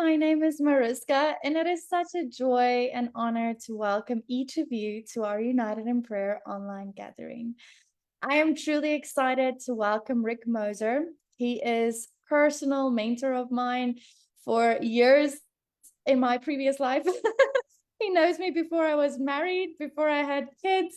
My name is Mariska, and it is such a joy and honor to welcome each of you to our United in Prayer online gathering. I am truly excited to welcome Rick Moser. He is personal mentor of mine for years in my previous life. He knows me before I was married, before I had kids.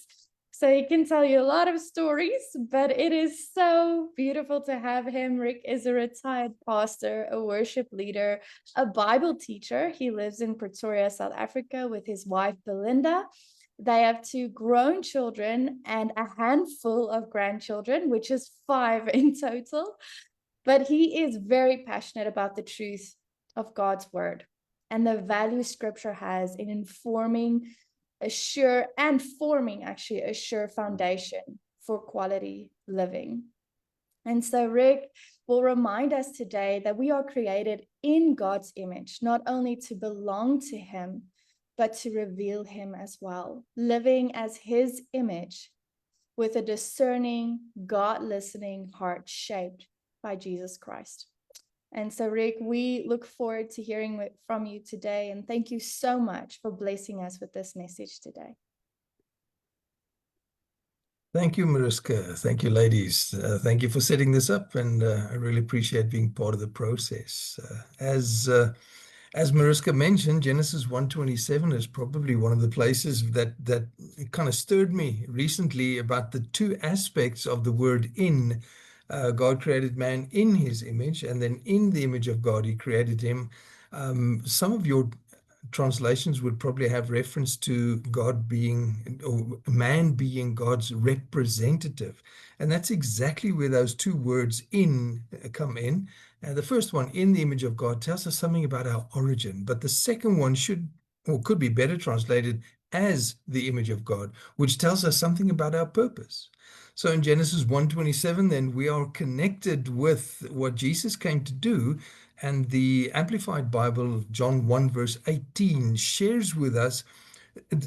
So he can tell you a lot of stories, but it is so beautiful to have him. Rick is a retired pastor, a worship leader, a Bible teacher. He lives in Pretoria, South Africa with his wife, Belinda. They have two grown children and a handful of grandchildren, which is 5 in total. But he is very passionate about the truth of God's word and the value scripture has in informing a sure and forming actually a sure foundation for quality living. And so Rick will remind us today that we are created in God's image, not only to belong to him, but to reveal him as well, living as his image with a discerning, God-listening heart shaped by Jesus Christ. And so, Rick, we look forward to hearing from you today. And thank you so much for blessing us with this message today. Thank you, Mariska. Thank you, ladies. Thank you for setting this up, and I really appreciate being part of the process. As Mariska mentioned, Genesis 1:27 is probably one of the places that kind of stirred me recently about the two aspects of the word in. God created man in his image, and then in the image of God, he created him. Some of your translations would probably have reference to God being, or man being God's representative. And that's exactly where those two words in come in. The first one, in the image of God, tells us something about our origin, but the second one should, or could be better translated as the image of God, which tells us something about our purpose. So in Genesis 1:27, then we are connected with what Jesus came to do. And the Amplified Bible, John 1 verse 18, shares with us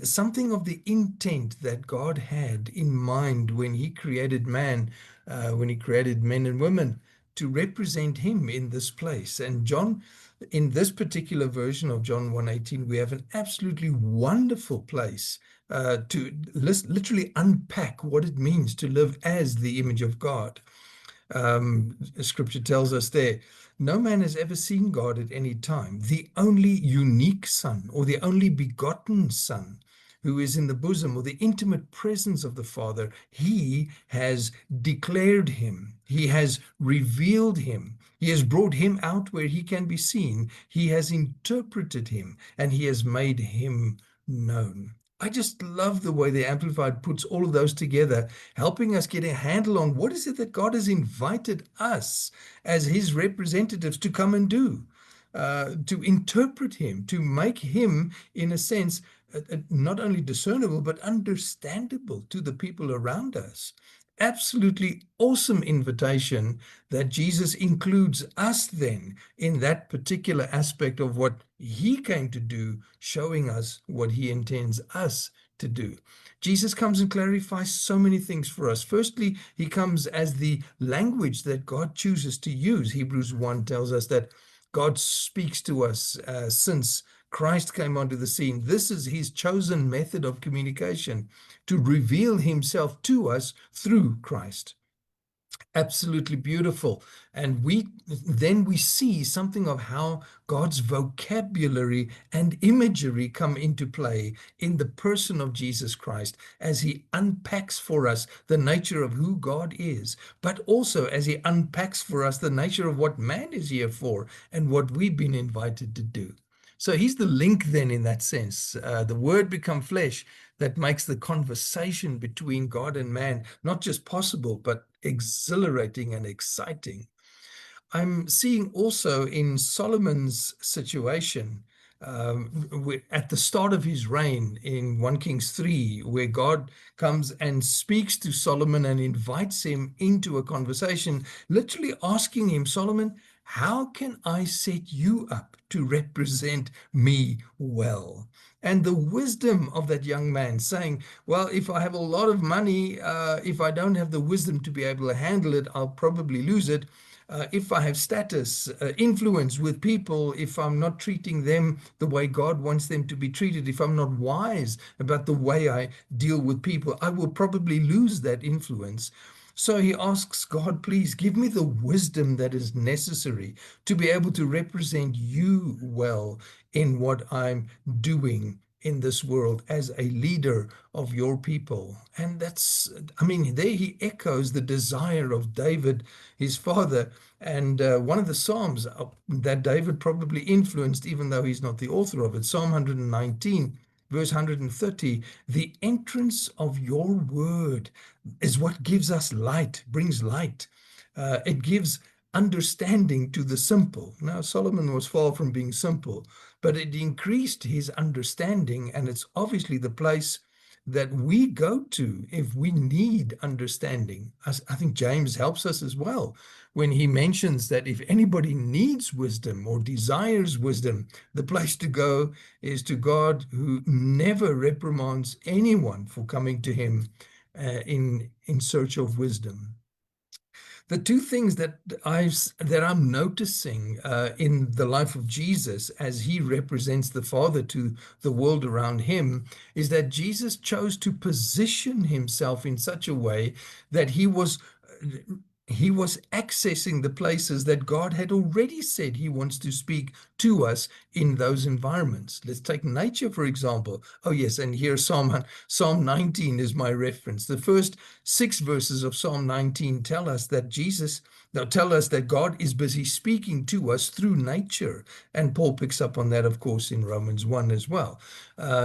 something of the intent that God had in mind when he created man, when he created men and women to represent him in this place. And John, in this particular version of John 1:18, we have an absolutely wonderful place to literally unpack what it means to live as the image of God. Scripture tells us there, no man has ever seen God at any time. The only unique Son, or the only begotten Son, who is in the bosom or the intimate presence of the Father, he has declared him. He has revealed him. He has brought him out where he can be seen. He has interpreted him, and he has made him known. I just love the way the Amplified puts all of those together, helping us get a handle on what is it that God has invited us as his representatives to come and do, to interpret him, to make him, in a sense, not only discernible, but understandable to the people around us. Absolutely awesome invitation that Jesus includes us then in that particular aspect of what he came to do, showing us what he intends us to do. Jesus comes and clarifies so many things for us. Firstly, he comes as the language that God chooses to use. Hebrews 1 tells us that God speaks to us since Christ came onto the scene. This is his chosen method of communication, to reveal himself to us through Christ. Absolutely beautiful. And then we see something of how God's vocabulary and imagery come into play in the person of Jesus Christ as he unpacks for us the nature of who God is, but also as he unpacks for us the nature of what man is here for and what we've been invited to do. So he's the link then in that sense. The word become flesh that makes the conversation between God and man not just possible, but exhilarating and exciting. I'm seeing also in Solomon's situation, at the start of his reign in 1 Kings 3, where God comes and speaks to Solomon and invites him into a conversation, literally asking him, Solomon, how can I set you up to represent me well? And the wisdom of that young man saying, well, if I have a lot of money, if I don't have the wisdom to be able to handle it, I'll probably lose it. if I have status, influence with people, if I'm not treating them the way God wants them to be treated, if I'm not wise about the way I deal with people, I will probably lose that influence. So he asks God, please give me the wisdom that is necessary to be able to represent you well in what I'm doing in this world as a leader of your people. And that's, I mean, there he echoes the desire of David, his father. And one of the Psalms that David probably influenced, even though he's not the author of it, Psalm 119, verse 130, the entrance of your word is what gives us light, brings light. It gives understanding to the simple. Now, Solomon was far from being simple, but it increased his understanding. And it's obviously the place that we go to if we need understanding. I think James helps us as well when he mentions that if anybody needs wisdom or desires wisdom, the place to go is to God, who never reprimands anyone for coming to him in search of wisdom. The two things that I'm noticing in the life of Jesus as he represents the Father to the world around him is that Jesus chose to position himself in such a way that he was accessing the places that God had already said he wants to speak to us in those environments. Let's take nature, for example. Oh, yes, and here Psalm 19 is my reference. The first 6 verses of Psalm 19 tell us that God is busy speaking to us through nature. And Paul picks up on that, of course, in Romans 1 as well.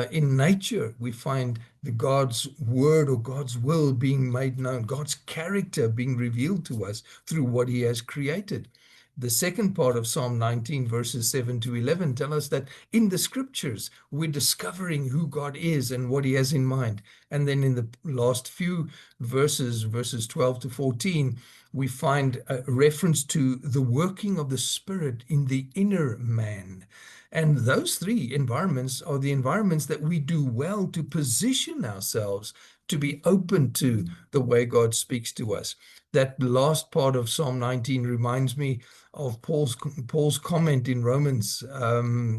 In nature, we find God's word or God's will being made known, God's character being revealed to us through what he has created. The second part of Psalm 19, verses 7 to 11, tell us that in the scriptures, we're discovering who God is and what he has in mind. And then in the last few verses 12 to 14, we find a reference to the working of the Spirit in the inner man. And those three environments are the environments that we do well to position ourselves to be open to the way God speaks to us. That last part of Psalm 19 reminds me of Paul's comment in Romans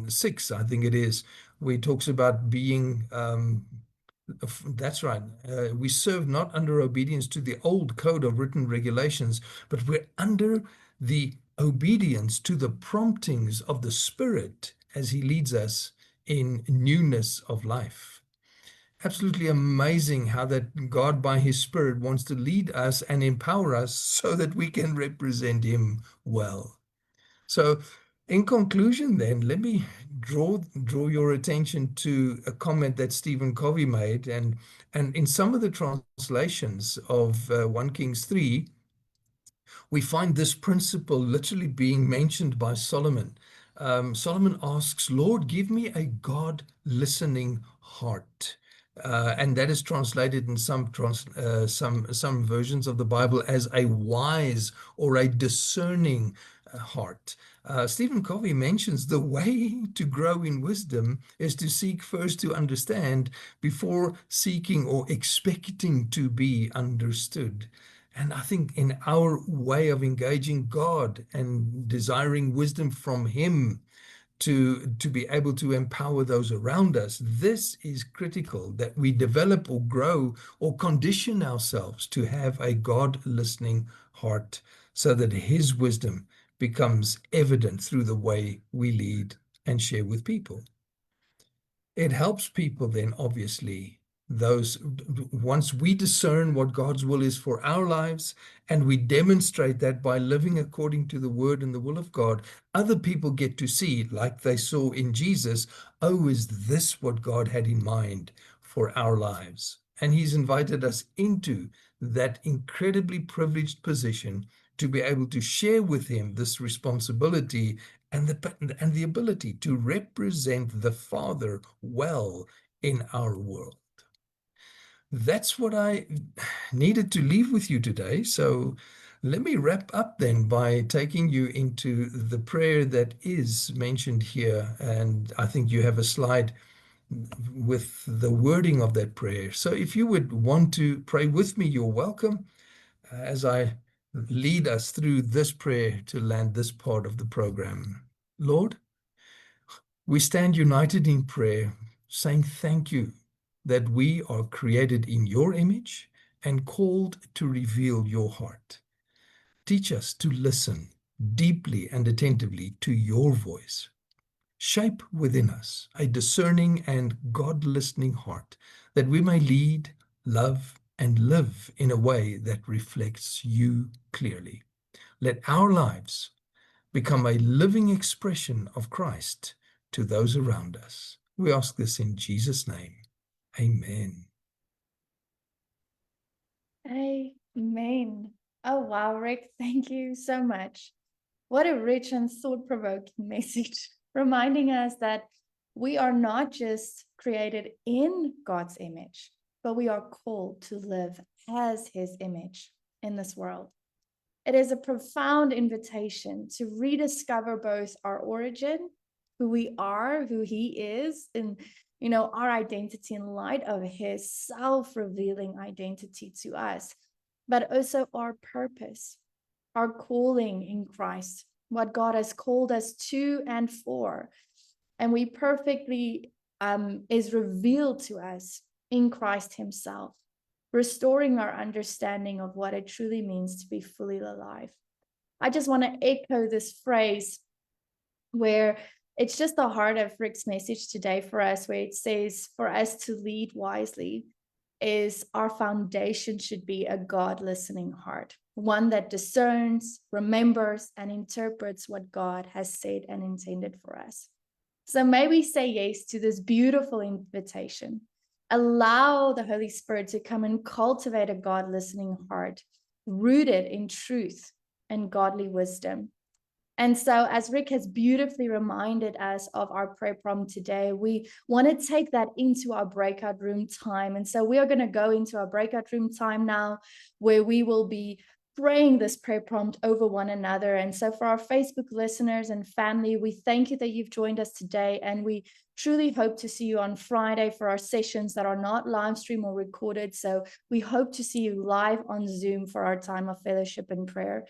6, I think it is, where he talks about being, that's right, we serve not under obedience to the old code of written regulations, but we're under the obedience to the promptings of the Spirit as he leads us in newness of life. Absolutely amazing how that God by his Spirit wants to lead us and empower us so that we can represent him well. So in conclusion then, let me draw your attention to a comment that Stephen Covey made, and in some of the translations of 1 Kings 3, we find this principle literally being mentioned by Solomon. Solomon asks, Lord, give me a God-listening heart. And that is translated in some versions of the Bible as a wise or a discerning heart. Stephen Covey mentions the way to grow in wisdom is to seek first to understand before seeking or expecting to be understood. And I think in our way of engaging God and desiring wisdom from him to be able to empower those around us, this is critical, that we develop or grow or condition ourselves to have a God-listening heart so that his wisdom becomes evident through the way we lead and share with people. It helps people then, obviously, once we discern what God's will is for our lives, and we demonstrate that by living according to the word and the will of God, other people get to see, like they saw in Jesus, oh, is this what God had in mind for our lives? And he's invited us into that incredibly privileged position to be able to share with him this responsibility and the ability to represent the Father well in our world. That's what I needed to leave with you today. So let me wrap up then by taking you into the prayer that is mentioned here. And I think you have a slide with the wording of that prayer. So if you would want to pray with me, you're welcome. As I lead us through this prayer to land this part of the program. Lord, we stand united in prayer, saying thank you that we are created in your image and called to reveal your heart. Teach us to listen deeply and attentively to your voice. Shape within us a discerning and God-listening heart, that we may lead, love, and live in a way that reflects you clearly. Let our lives become a living expression of Christ to those around us. We ask this in Jesus' name. Amen. Amen. Oh, wow, Rick, thank you so much. What a rich and thought-provoking message, reminding us that we are not just created in God's image, but we are called to live as his image in this world. It is a profound invitation to rediscover both our origin, who we are, who he is, and our identity in light of his self-revealing identity to us, but also our purpose, our calling in Christ, what God has called us to and for. And we perfectly is revealed to us in Christ himself, restoring our understanding of what it truly means to be fully alive. I just want to echo this phrase where it's just the heart of Rick's message today for us, where it says, for us to lead wisely, is our foundation should be a God-listening heart, one that discerns, remembers, and interprets what God has said and intended for us. So may we say yes to this beautiful invitation. Allow the Holy Spirit to come and cultivate a God-listening heart, rooted in truth and godly wisdom. And so, as Rick has beautifully reminded us of our prayer prompt today, we want to take that into our breakout room time. And so we are going to go into our breakout room time now, where we will be praying this prayer prompt over one another. And so for our Facebook listeners and family, we thank you that you've joined us today. And we truly hope to see you on Friday for our sessions that are not live stream or recorded. So we hope to see you live on Zoom for our time of fellowship and prayer.